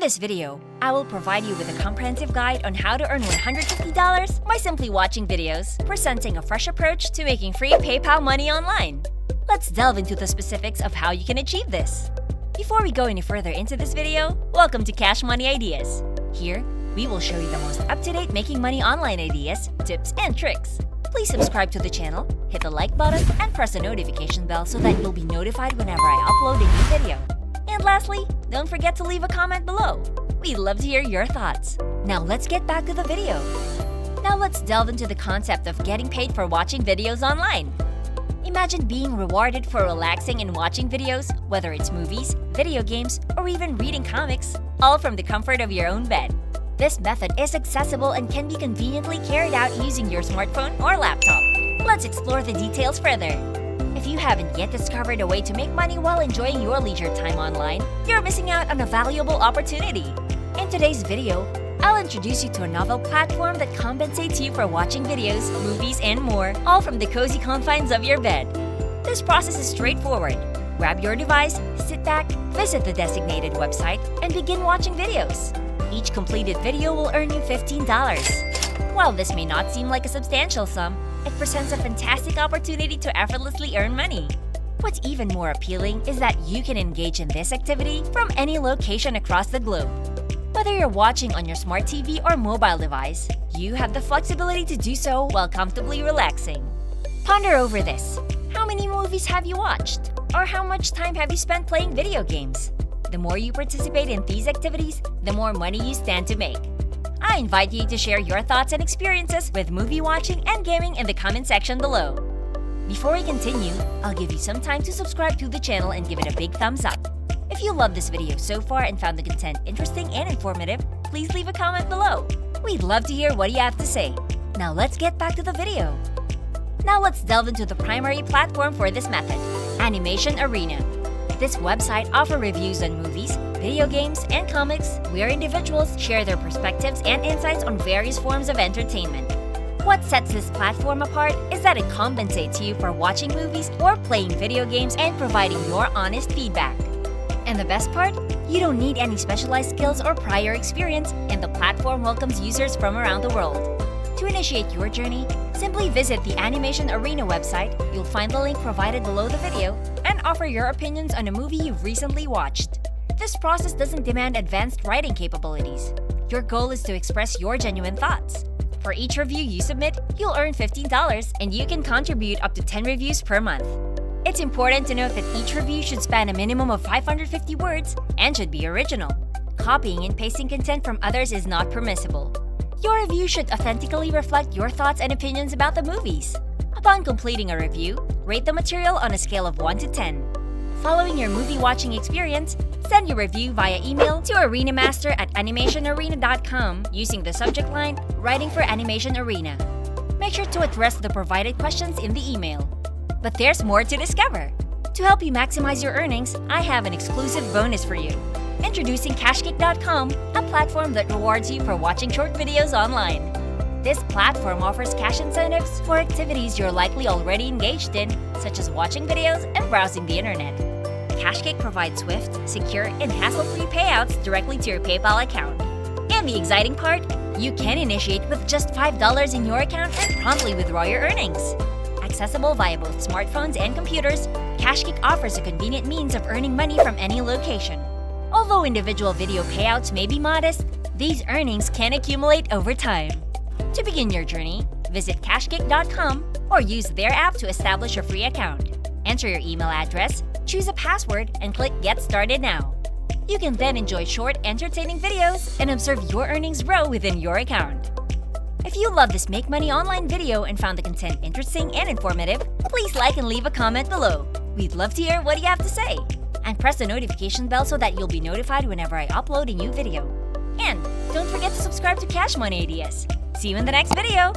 this video, I will provide you with a comprehensive guide on how to earn $150 by simply watching videos, presenting a fresh approach to making free PayPal money online. Let's delve into the specifics of how you can achieve this. Before we go any further into this video, welcome to Cash Money Ideas. Here, we will show you the most up-to-date making money online ideas, tips, and tricks. Please subscribe to the channel, hit the like button, and press the notification bell so that you'll be notified whenever I upload a new video. And lastly, don't forget to leave a comment below. We'd love to hear your thoughts. Now let's get back to the video. Now let's delve into the concept of getting paid for watching videos online. Imagine being rewarded for relaxing and watching videos, whether it's movies, video games, or even reading comics, all from the comfort of your own bed. This method is accessible and can be conveniently carried out using your smartphone or laptop. Let's explore the details further. If you haven't yet discovered a way to make money while enjoying your leisure time online, you're missing out on a valuable opportunity. In today's video, I'll introduce you to a novel platform that compensates you for watching videos, movies, and more, all from the cozy confines of your bed. This process is straightforward. Grab your device, sit back, visit the designated website, and begin watching videos. Each completed video will earn you $15. While this may not seem like a substantial sum, it presents a fantastic opportunity to effortlessly earn money. What's even more appealing is that you can engage in this activity from any location across the globe. Whether you're watching on your smart TV or mobile device, you have the flexibility to do so while comfortably relaxing. Ponder over this. How many movies have you watched? Or how much time have you spent playing video games? The more you participate in these activities, the more money you stand to make. I invite you to share your thoughts and experiences with movie watching and gaming in the comment section below. Before we continue, I'll give you some time to subscribe to the channel and give it a big thumbs up. If you loved this video so far and found the content interesting and informative, please leave a comment below. We'd love to hear what you have to say. Now let's get back to the video. Now let's delve into the primary platform for this method, Animation Arena. This website offers reviews on movies, video games, and comics where individuals share their perspectives and insights on various forms of entertainment. What sets this platform apart is that it compensates you for watching movies or playing video games and providing your honest feedback. And the best part? You don't need any specialized skills or prior experience, and the platform welcomes users from around the world. To initiate your journey, simply visit the Animation Arena website. You'll find the link provided below the video and offer your opinions on a movie you've recently watched. This process doesn't demand advanced writing capabilities. Your goal is to express your genuine thoughts. For each review you submit, you'll earn $15 and you can contribute up to 10 reviews per month. It's important to note that each review should span a minimum of 550 words and should be original. Copying and pasting content from others is not permissible. Your review should authentically reflect your thoughts and opinions about the movies. Upon completing a review, rate the material on a scale of 1 to 10. Following your movie watching experience, send your review via email to arenamaster@animationarena.com using the subject line, Writing for Animation Arena. Make sure to address the provided questions in the email. But there's more to discover. To help you maximize your earnings, I have an exclusive bonus for you. Introducing cashkick.com, a platform that rewards you for watching short videos online. This platform offers cash incentives for activities you're likely already engaged in, such as watching videos and browsing the internet. Cashkick provides swift, secure, and hassle-free payouts directly to your PayPal account. And the exciting part? You can initiate with just $5 in your account and promptly withdraw your earnings. Accessible via both smartphones and computers, Cashkick offers a convenient means of earning money from any location. Although individual video payouts may be modest, these earnings can accumulate over time. To begin your journey, visit cashkick.com or use their app to establish a free account. Enter your email address, choose a password, and click Get Started Now. You can then enjoy short, entertaining videos and observe your earnings grow within your account. If you love this Make Money Online video and found the content interesting and informative, please like and leave a comment below. We'd love to hear what you have to say. And press the notification bell so that you'll be notified whenever I upload a new video. And don't forget to subscribe to Cash Money Ideas. See you in the next video!